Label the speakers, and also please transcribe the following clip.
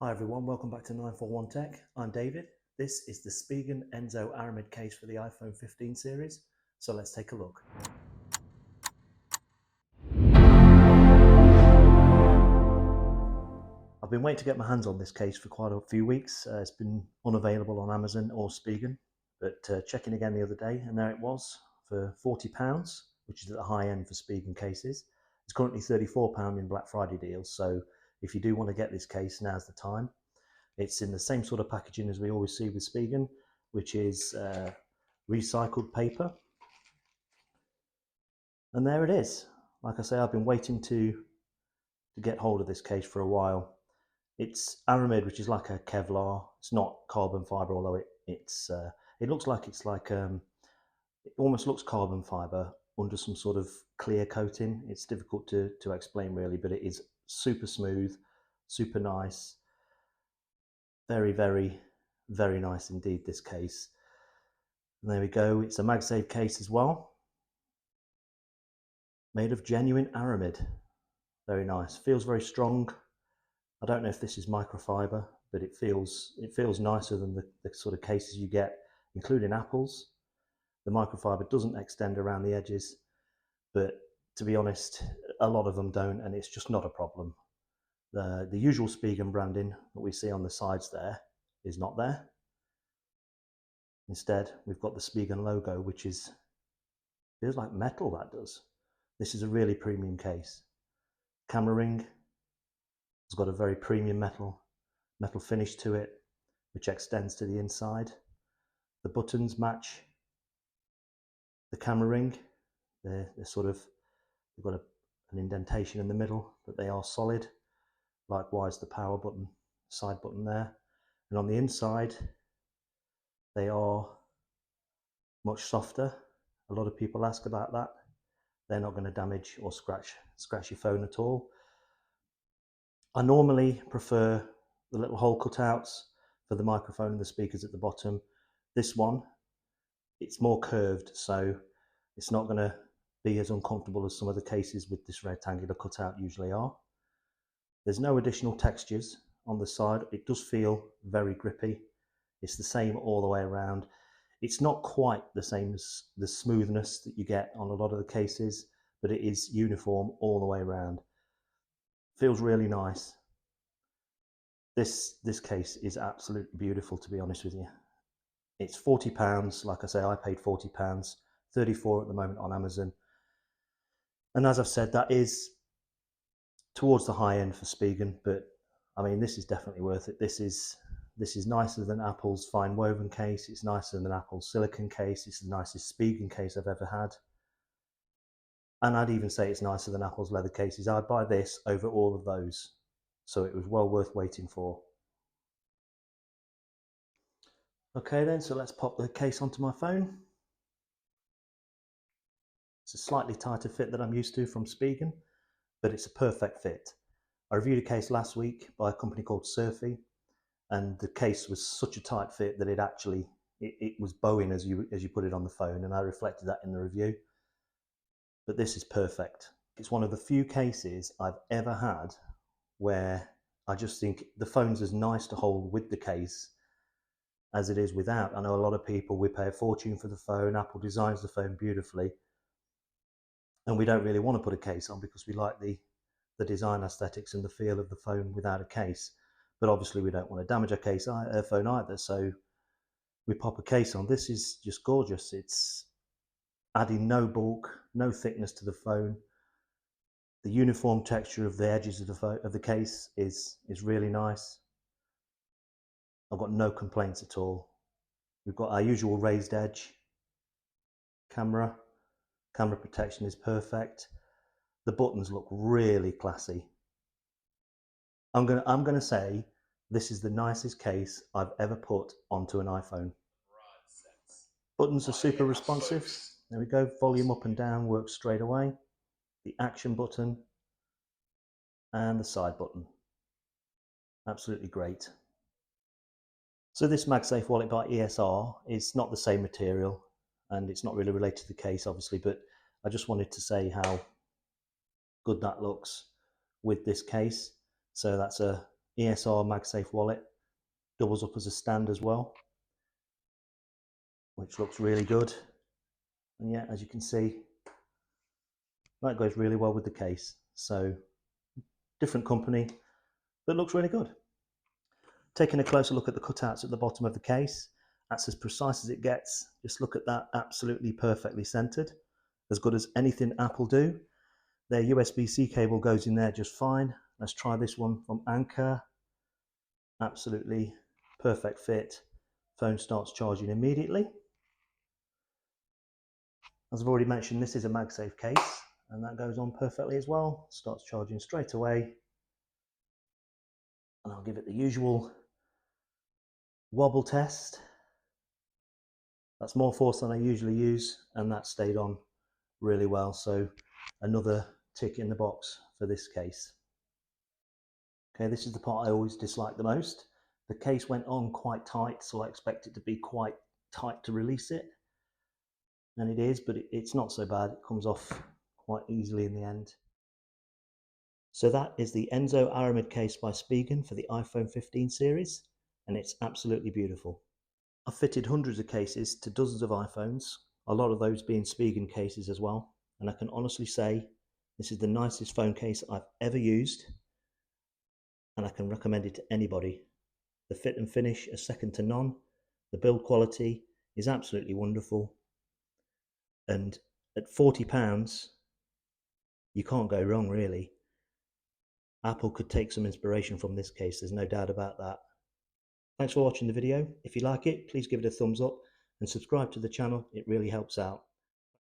Speaker 1: Hi everyone, welcome back to 941 Tech. I'm David. This is the Spigen Enzo Aramid case for the iPhone 15 series. So let's take a look. I've been waiting to get my hands on this case for quite a few weeks. It's been unavailable on Amazon or Spigen, but checking again the other day, and there it was for £40, which is at the high end for Spigen cases. It's currently £34 in Black Friday deals, so if you do want to get this case, now's the time. It's in the same sort of packaging as we always see with Spigen, which is recycled paper. And there it is. Like I say, I've been waiting to get hold of this case for a while. It's Aramid, which is like a Kevlar. It's not carbon fiber, although it looks like it almost looks carbon fiber under some sort of clear coating. It's difficult to explain really, but it is super smooth, super nice. Very, very, very nice indeed, this case. And there we go. It's a MagSafe case as well. Made of genuine Aramid. Very nice. Feels very strong. I don't know if this is microfiber, but it feels nicer than the sort of cases you get, including Apple's. The microfiber doesn't extend around the edges, but to be honest, a lot of them don't, and it's just not a problem. The usual Spigen branding that we see on the sides there is not there. Instead, we've got the Spigen logo, which feels like metal, that does. This is a really premium case. Camera ring has got a very premium metal finish to it, which extends to the inside. The buttons match the camera ring. They've got an indentation in the middle, but they are solid. Likewise, the power button, side button there. And on the inside, they are much softer. A lot of people ask about that. They're not going to damage or scratch your phone at all. I normally prefer the little hole cutouts for the microphone and the speakers at the bottom. This one, it's more curved, so it's not going to be as uncomfortable as some of the cases with this rectangular cutout usually are. There's no additional textures on the side. It does feel very grippy. It's the same all the way around. It's not quite the same as the smoothness that you get on a lot of the cases, but it is uniform all the way around. Feels really nice. This case is absolutely beautiful, to be honest with you. It's £40. Like I say, I paid £40, 34 at the moment on Amazon. And as I've said, that is towards the high end for Spigen, but I mean, this is definitely worth it. This is nicer than Apple's fine woven case. It's nicer than Apple's silicon case. It's the nicest Spigen case I've ever had. And I'd even say it's nicer than Apple's leather cases. I'd buy this over all of those. So it was well worth waiting for. Okay then, so let's pop the case onto my phone. It's a slightly tighter fit than I'm used to from Spigen, but it's a perfect fit. I reviewed a case last week by a company called Surfy, and the case was such a tight fit that it was bowing as you put it on the phone, and I reflected that in the review. But this is perfect. It's one of the few cases I've ever had where I just think the phone's as nice to hold with the case as it is without. I know a lot of people, we pay a fortune for the phone, Apple designs the phone beautifully, and we don't really want to put a case on because we like the design aesthetics and the feel of the phone without a case. But obviously we don't want to damage our phone either, so we pop a case on. This is just gorgeous. It's adding no bulk, no thickness to the phone. The uniform texture of the edges of the case is really nice. I've got no complaints at all. We've got our usual raised edge. Camera protection is perfect. The buttons look really classy. I'm gonna say this is the nicest case I've ever put onto an iPhone. Buttons are super responsive. There we go. Volume up and down works straight away. The action button and the side button. Absolutely great. So this MagSafe wallet by ESR is not the same material, and it's not really related to the case, obviously, but I just wanted to say how good that looks with this case. So that's a ESR MagSafe wallet, doubles up as a stand as well, which looks really good. And yeah, as you can see, that goes really well with the case. So different company, but looks really good. Taking a closer look at the cutouts at the bottom of the case, that's as precise as it gets. Just look at that, absolutely perfectly centered, as good as anything Apple do. Their USB-C cable goes in there just fine. Let's try this one from Anker. Absolutely perfect fit. Phone starts charging immediately. As I've already mentioned, this is a MagSafe case, and that goes on perfectly as well. Starts charging straight away. And I'll give it the usual wobble test. That's more force than I usually use, and that stayed on really well. So another tick in the box for this case. Okay, this is the part I always dislike the most. The case went on quite tight, so I expect it to be quite tight to release it. And it is, but it's not so bad. It comes off quite easily in the end. So that is the Enzo Aramid case by Spigen for the iPhone 15 series, and it's absolutely beautiful. I've fitted hundreds of cases to dozens of iPhones, a lot of those being Spigen cases as well, and I can honestly say this is the nicest phone case I've ever used, and I can recommend it to anybody. The fit and finish are second to none, the build quality is absolutely wonderful, and at £40 you can't go wrong really. Apple could take some inspiration from this case, there's no doubt about that. Thanks for watching the video. If you like it, please give it a thumbs up and subscribe to the channel, it really helps out.